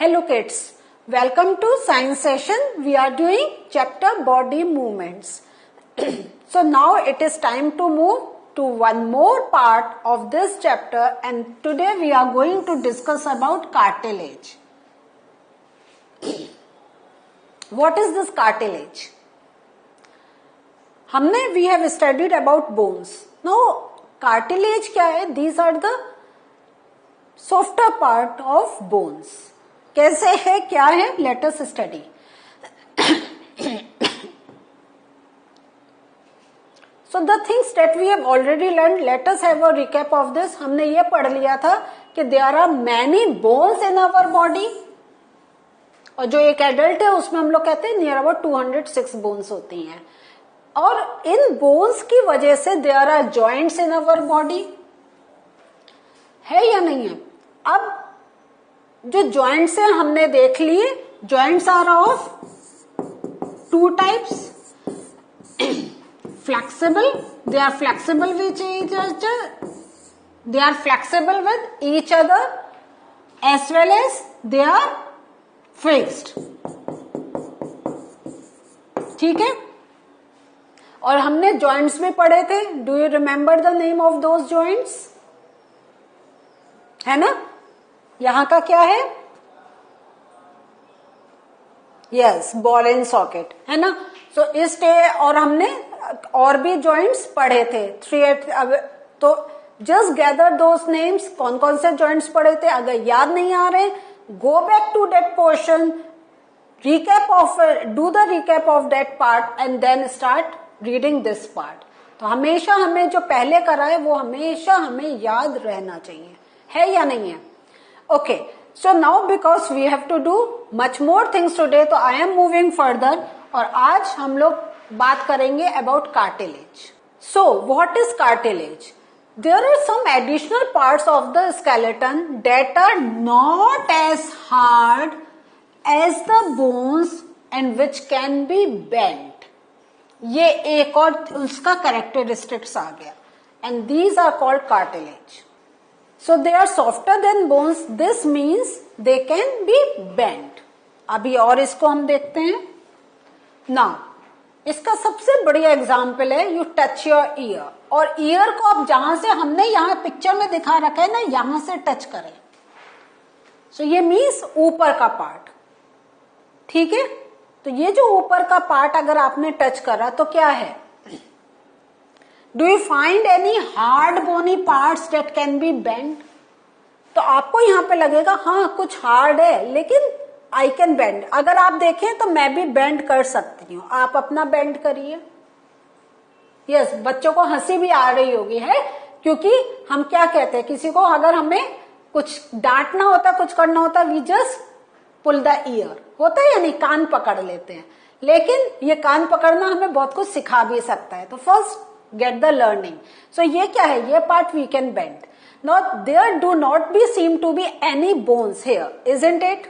Hello kids, welcome to science session. We are doing chapter body movements. So now it is time to move to one more part of this chapter, and today we are going to discuss about cartilage. What is this cartilage? We have studied about bones. Now cartilage क्या है? These are the softer part of bones. कैसे है, क्या है? Let us study. So the things that we have already learned, let us have a recap of this. हमने ये पढ़ लिया था कि there are many bones in our body, और जो एक एडल्ट है उसमें हम लोग कहते हैं नियर अबाउट 206 बोन्स होती हैं, और इन बोन्स की वजह से there are joints in our body. है या नहीं है? अब जो जॉइंट्स हैं हमने देख लिए. Joints are of two types. Flexible, they are flexible with each other, they are flexible with each other as well as they are fixed. ठीक है, और हमने जॉइंट्स भी पढ़े थे. Do you remember the name of those joints? है ना? यहां का क्या है? यस, बॉल एंड सॉकेट, है ना? सो इस और हमने और भी जॉइंट्स पढ़े थे. 3 तो जस्ट गैदर दोस नेम्स. कौन कौन से जॉइंट्स पढ़े थे? अगर याद नहीं आ रहे, go back to that portion, recap of do the recap of that part and then start reading this part. तो हमेशा हमें जो पहले करा है वो हमेशा हमें याद रहना चाहिए. है या नहीं है? Okay, so now because we have to do much more things today, तो I am moving further, और आज हम लोग बात करेंगे about cartilage. So what is cartilage? There are some additional parts of the skeleton that are not as hard as the bones and which can be bent. ये एक और उसका characteristics आ गया, and these are called cartilage. So they are softer than bones. This means they can be bent. अभी और इसको हम देखते हैं. Now, इसका सबसे बढ़िया एग्जाम्पल है you touch your ear. और ईयर को आप जहां से हमने यहाँ पिक्चर में दिखा रखा है ना, यहां से टच करें. So ये मीन्स ऊपर का पार्ट. ठीक है, तो ये जो ऊपर का पार्ट अगर आपने टच करा तो क्या है? Do you find any hard bony parts that can be bent? तो आपको यहां पे लगेगा हाँ कुछ हार्ड है, लेकिन I can bend. अगर आप देखें तो मैं भी बेंड कर सकती हूँ. आप अपना बेंड करिए. यस, बच्चों को हंसी भी आ रही होगी, है, क्योंकि हम क्या कहते हैं, किसी को अगर हमें कुछ डांटना होता, कुछ करना होता, we just pull the ear. होता है या नहीं? कान पकड़ लेते हैं. लेकिन ये कान पकड़ना हमें बहुत कुछ सिखा भी सकता है. तो first get the learning. So ये क्या है? ये part we can bend. Now there do not be seem to be any bones here, isn't it?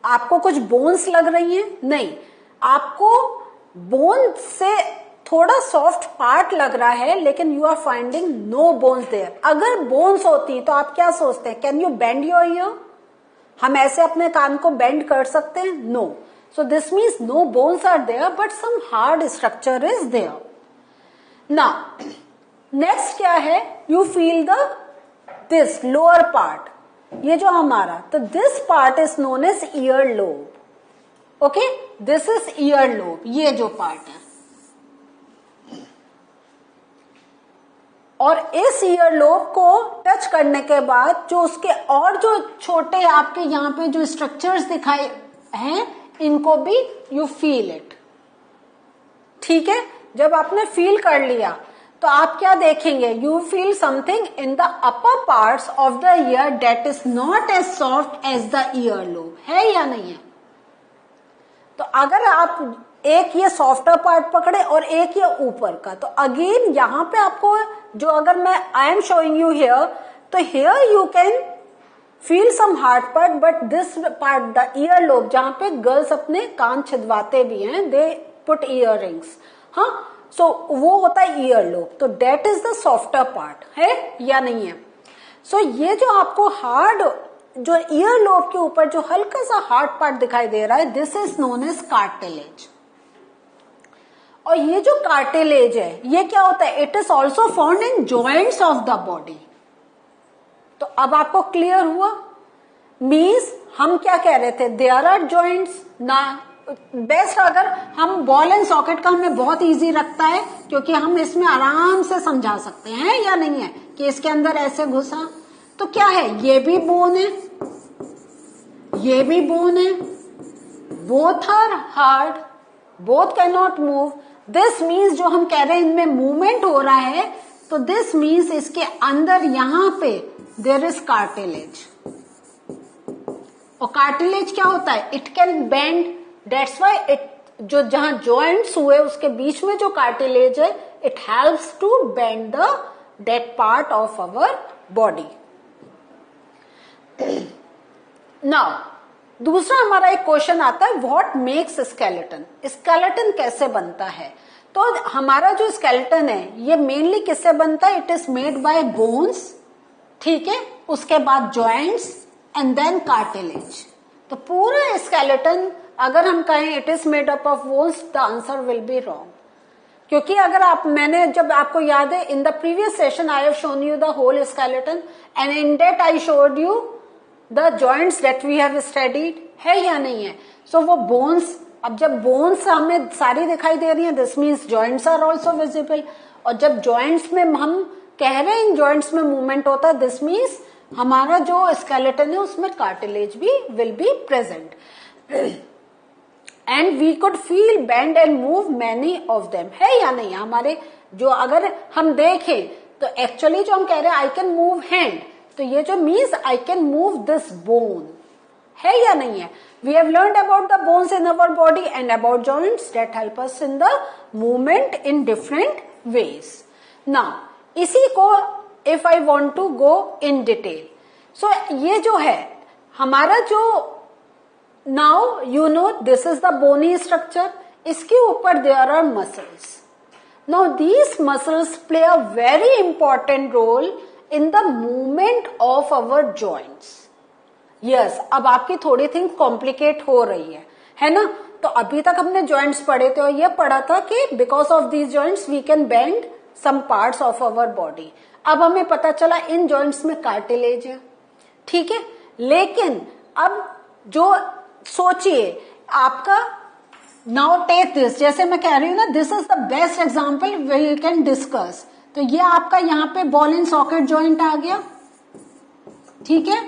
आपको कुछ bones लग रही हैं? नहीं, आपको bones से थोड़ा soft part लग रहा है, लेकिन you are finding no bones there. अगर bones होती तो आप क्या सोचते हैं? Can you bend your ear? हम ऐसे अपने कान को bend कर सकते हैं? No. So this means no bones are there, but some hard structure is there. Now, next क्या है? You feel this lower part. ये जो हमारा, तो this part is known as earlobe. Okay? This is earlobe. ये जो part है. और इस ईयरलोब को टच करने के बाद जो उसके और जो छोटे आपके यहाँ पे जो स्ट्रक्चर्स दिखाए हैं, इनको भी यू फील इट. ठीक है, जब आपने फील कर लिया तो आप क्या देखेंगे? You feel something in the upper parts of the ear that is not as soft as the earlobe. है या नहीं है? तो अगर आप एक ये सॉफ्टर पार्ट पकड़े और एक ये ऊपर का, तो अगेन यहां पे आपको जो, अगर मैं I am showing you here, तो here you can feel some hard part, but this part the earlobe, जहां पे गर्ल्स अपने कान छिदवाते भी हैं, दे पुट ईयर रिंग्स. हाँ, सो वो होता है ईयरलोब. तो that is the softer part. है या नहीं है? सो ये जो आपको हार्ड जो ईयर लोब के ऊपर जो हल्का सा हार्ड पार्ट दिखाई दे रहा है, this is known as cartilage. और ये जो कार्टिलेज है ये क्या होता है, it is also found in joints of the body. तो अब आपको क्लियर हुआ, मीन्स हम क्या कह रहे थे, देयर आर जॉइंट्स ना। बेस्ट अगर हम बॉल एंड सॉकेट का हमें बहुत इजी रखता है, क्योंकि हम इसमें आराम से समझा सकते हैं या नहीं है कि इसके अंदर ऐसे घुसा। तो क्या है, ये भी बोन है, ये भी बोन है, both are hard, both can not move. This means जो हम कह रहे हैं इनमें मूवमेंट हो रहा है, तो दिस मीन्स इसके अंदर यहां पे देयर इज कार्टिलेज। और कार्टिलेज क्या होता है, it can bend, that's why it, जो जहां जॉइंट्स हुए उसके बीच में जो कार्टिलेज है, it helps to bend the that part of our body. Now दूसरा हमारा एक क्वेश्चन आता है, व्हाट मेक्स स्केलेटन, स्केलेटन कैसे बनता है। तो हमारा जो स्केलेटन है ये मेनली किससे बनता है, it is made by bones, ठीक है, उसके बाद जॉइंट्स एंड देन कार्टिलेज। तो पूरा स्केलेटन अगर हम कहें it is made up of bones, the answer will be wrong. क्योंकि अगर मैंने जब आपको याद है, in the previous session I have shown you the whole skeleton and in that I showed you the joints that we have studied, है या नहीं है। सो वो बोन्स, अब जब बोन्स हमें सारी दिखाई दे रही है, this means joints are also visible. और जब जॉइंट्स में हम कह रहे हैं इन जॉइंट्स में मूवमेंट होता है, दिस मीन्स हमारा जो स्केलेटन है उसमें कार्टिलेज भी will be present and we could feel bend and move many of them, है या नहीं। हमारे जो अगर हम देखें तो एक्चुअली जो हम कह रहे हैं आई कैन मूव हैंड, तो ये जो means I can move this bone, है या नहीं है। We have learned about the bones in our body and about joints that help us in the movement in different ways. Now इसी को if I want to go in detail, so ये जो है हमारा जो, now you know this is the bony structure, इसके ऊपर there are muscles. Now these muscles play a very important role in the movement of our joints. Yes, अब आपकी थोड़ी थिंग कॉम्प्लिकेट हो रही है ना। तो अभी तक हमने जॉइंट्स पढ़े थे और ये पढ़ा था कि because of these joints we can bend some parts of our body. अब हमें पता चला इन जॉइंट्स में कार्टिलेज है, ठीक है। लेकिन अब जो सोचिए आपका, नाउ टेक दिस, जैसे मैं कह रही हूं ना, this is the best example we can discuss. तो ये आपका यहां पे बॉल एंड सॉकेट जॉइंट आ गया, ठीक है,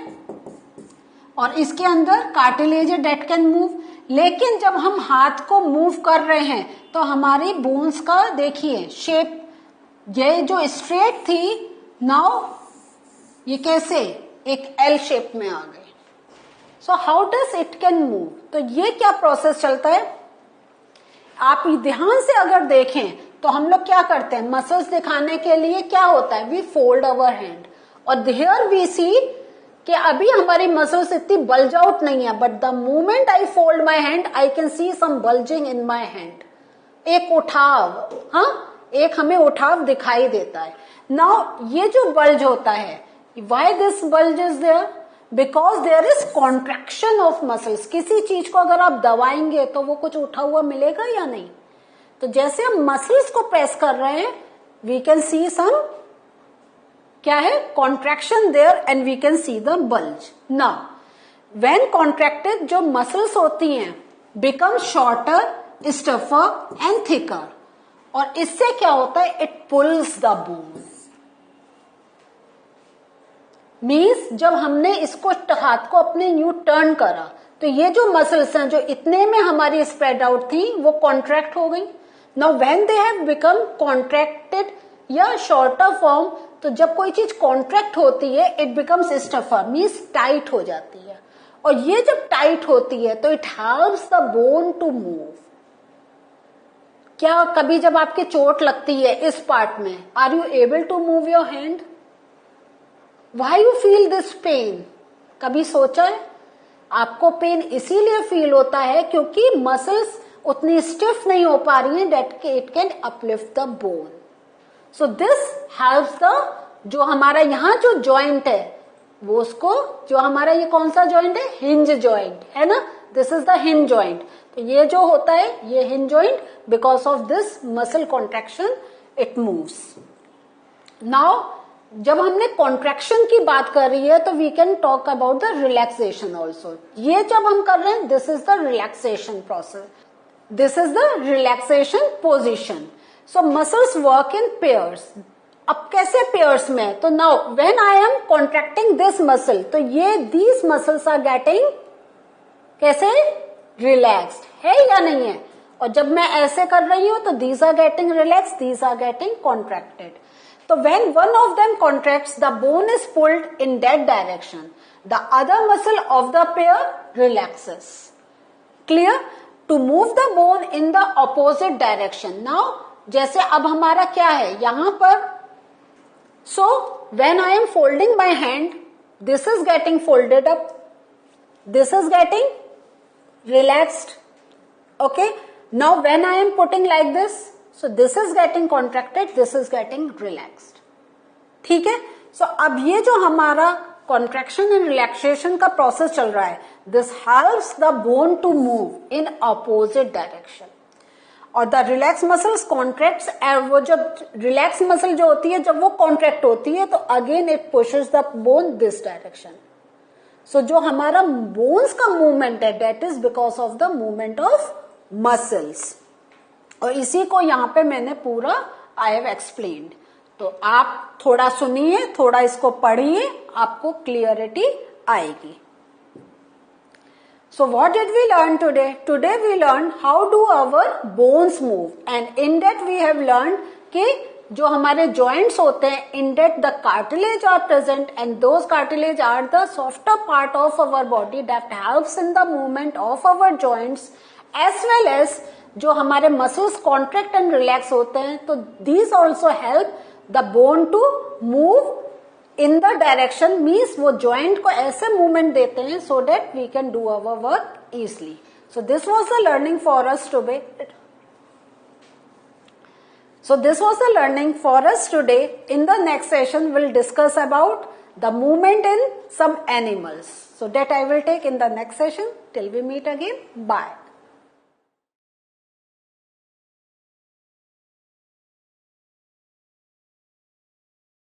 और इसके अंदर कार्टिलेज है दैट कैन मूव। लेकिन जब हम हाथ को मूव कर रहे हैं तो हमारी बोन्स का देखिए शेप, ये जो स्ट्रेट थी नाउ ये कैसे एक एल शेप में आ गई। So how does it can move, तो ये क्या प्रोसेस चलता है, आप ध्यान से अगर देखें तो हम लोग क्या करते हैं, मसल्स दिखाने के लिए क्या होता है, वी फोल्ड अवर हैंड, और हियर वी सी कि अभी हमारी मसल्स इतनी बल्ज आउट नहीं है, but the moment I fold my hand I can see some bulging in my hand, एक उठाव, हाँ एक हमें उठाव दिखाई देता है। नाउ ये जो बल्ज होता है, why this bulge is there, because there is contraction of muscles. किसी चीज को अगर आप दबाएंगे तो वो कुछ उठा हुआ मिलेगा या नहीं। तो जैसे हम मसल्स को प्रेस कर रहे हैं, वी कैन सी सम क्या है, contraction there and we can see the bulge. Now when contracted जो मसल्स होती हैं become shorter, stiffer and thicker, और इससे क्या होता है, इट पुल्स द बोन। मीन्स जब हमने इसको हाथ को अपने न्यू टर्न करा तो ये जो मसल्स हैं जो इतने में हमारी स्प्रेड आउट थी वो कॉन्ट्रैक्ट हो गई। Now when they have become contracted या शॉर्टर फॉर्म, तो जब कोई चीज कॉन्ट्रैक्ट होती है it becomes stuffer, means tight हो जाती है, और ये जब टाइट होती है तो it helps the bone to move. क्या कभी जब आपके चोट लगती है इस पार्ट में, are you able to move your hand, why you feel this pain, कभी सोचा है। आपको पेन इसीलिए फील होता है क्योंकि मसल्स उतनी स्टिफ नहीं हो पा रही हैं that it can uplift the bone. So this helps the, जो हमारा यहाँ जो जॉइंट है वो उसको, जो हमारा ये कौन सा जॉइंट है, हिंज जॉइंट है ना, this is the hinge joint. तो ये जो होता है ये hinge joint, because of this muscle contraction it moves. Now जब हमने कॉन्ट्रैक्शन की बात कर रही है तो we can talk about the relaxation also. ये जब हम कर रहे हैं, this is the relaxation process, this is the relaxation position. So muscles work in pairs. अब कैसे पेयर्स में, तो now when I am contracting this muscle, तो ये दीज मसल्स आर गेटिंग कैसे, रिलैक्स्ड है या नहीं है। और जब मैं ऐसे कर रही हूं तो these are getting relax, these are getting contracted. तो when one of them contracts, the bone is pulled in that direction. The other muscle of the pair relaxes. Clear? To move the bone in the opposite direction. Now, जैसे अब हमारा क्या है यहां पर, so when I am folding my hand, this is getting folded up, this is getting relaxed. Okay? Now when I am putting like this, so this is getting contracted, this is getting relaxed. ठीक है। सो अब ये जो हमारा contraction and relaxation का process चल रहा है, this helps the bone to move in opposite direction. और द रिलैक्स मसल्स कॉन्ट्रैक्ट्स, वो जब रिलैक्स मसल जो होती है जब वो कॉन्ट्रैक्ट होती है तो again it pushes the bone this direction. So जो हमारा बोन्स का मूवमेंट है that is because of the movement of muscles. और इसी को यहां पे मैंने पूरा आई हैव एक्सप्लेन्ड। तो आप थोड़ा सुनिए, थोड़ा इसको पढ़िए, आपको क्लियरिटी आएगी। So what did we learn today? Today we learn how do our bones move, and in that we have learn कि जो हमारे जॉइंट्स होते हैं, in that the cartilage are present and those cartilage are the softer part of our body that helps in the movement of our joints, as well as जो हमारे muscles contract and relax होते हैं, तो these also help the bone to move in the direction, means वो joint को ऐसे movement देते हैं so that we can do our work easily. So this was the learning for us today. So this was the learning for us today. In the next session, we'll discuss about the movement in some animals. So that I will take in the next session. Till we meet again. Bye.